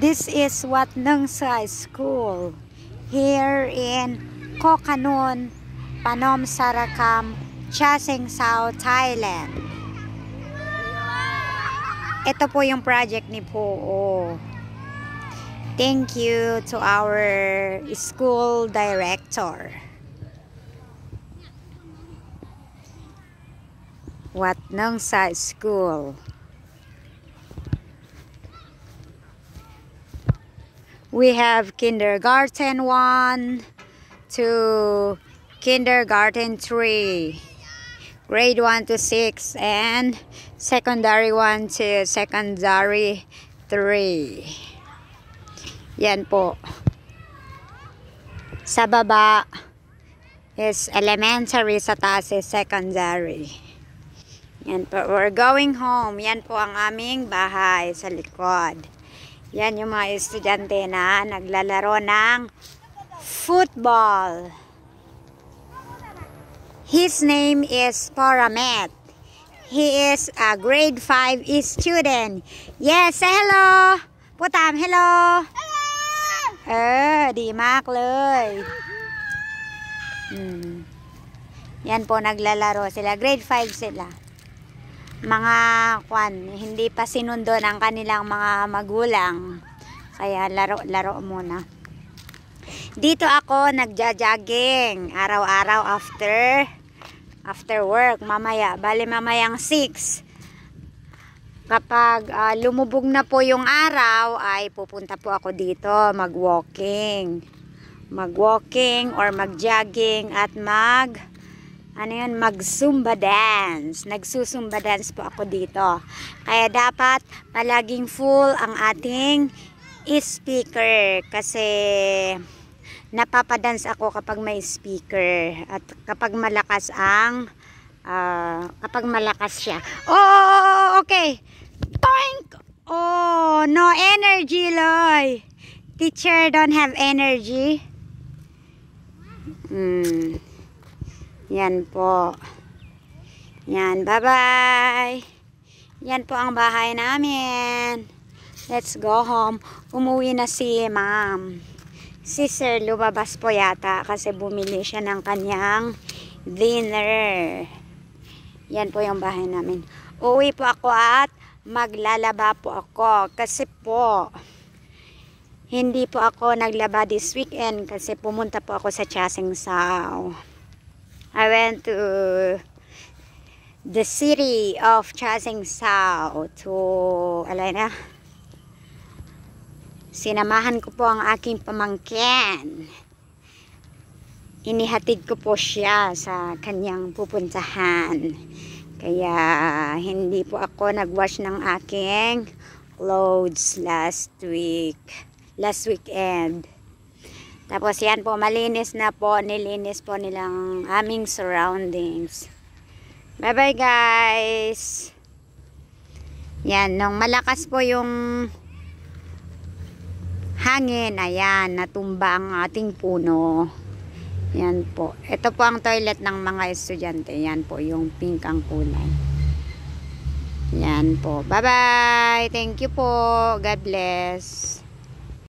This is Wat Nang Sai School here in Koh Kanun, Panom Sarakam, Cha Seng Sao, Thailand. Ito po yung project ni Po. Thank you to our school director. Wat Nang Sai School. We have kindergarten 1 to kindergarten 3, grade 1 to 6, and secondary 1 to secondary 3. Yan po. Sa baba is elementary, sa taas is secondary. Yan po. We're going home. Yan po ang aming bahay sa likod. Yan yung mga estudyante na naglalaro ng football. His name is Paramet. He is a grade 5 student. Yes, say hello. Putam, hello. Di mากเลย Yan po, naglalaro sila. Grade 5 sila. Mga hindi pa sinundo ng kanilang mga magulang, kaya laro muna. Dito ako nagja-jogging araw-araw after work, mamayang 6. Kapag lumubog na po yung araw, ay pupunta po ako dito mag-walking or mag-jogging at mag-zumba dance. Nagsusumba dance po ako dito. Kaya dapat palaging full ang ating speaker kasi napapadance ako kapag may speaker at kapag malakas siya. Oh, okay. Toink! Oh, no energy, Loy. Teacher don't have energy. Yan po. Yan, bye-bye. Yan po ang bahay namin. Let's go home. Umuwi na si ma'am. Si sir lumabas po yata kasi bumili siya ng kanyang dinner. Yan po yung bahay namin. Uuwi po ako at maglalaba po ako. Kasi po, hindi po ako naglaba this weekend kasi pumunta po ako sa Cha Seng Sao. I went to the city of Cha Seng Sao to, sinamahan ko po ang aking pamangkin. Inihatid ko po siya sa kanyang pupuntahan. Kaya hindi po ako nagwash ng aking clothes last weekend. Tapos yan po, malinis na po, nilinis po nilang aming surroundings. Bye bye guys. Yan, nung malakas po yung hangin, ayan, natumba ang ating puno. Yan po. Ito po ang toilet ng mga estudyante. Yan po, yung pink ang kulay. Yan po. Bye bye. Thank you po. God bless.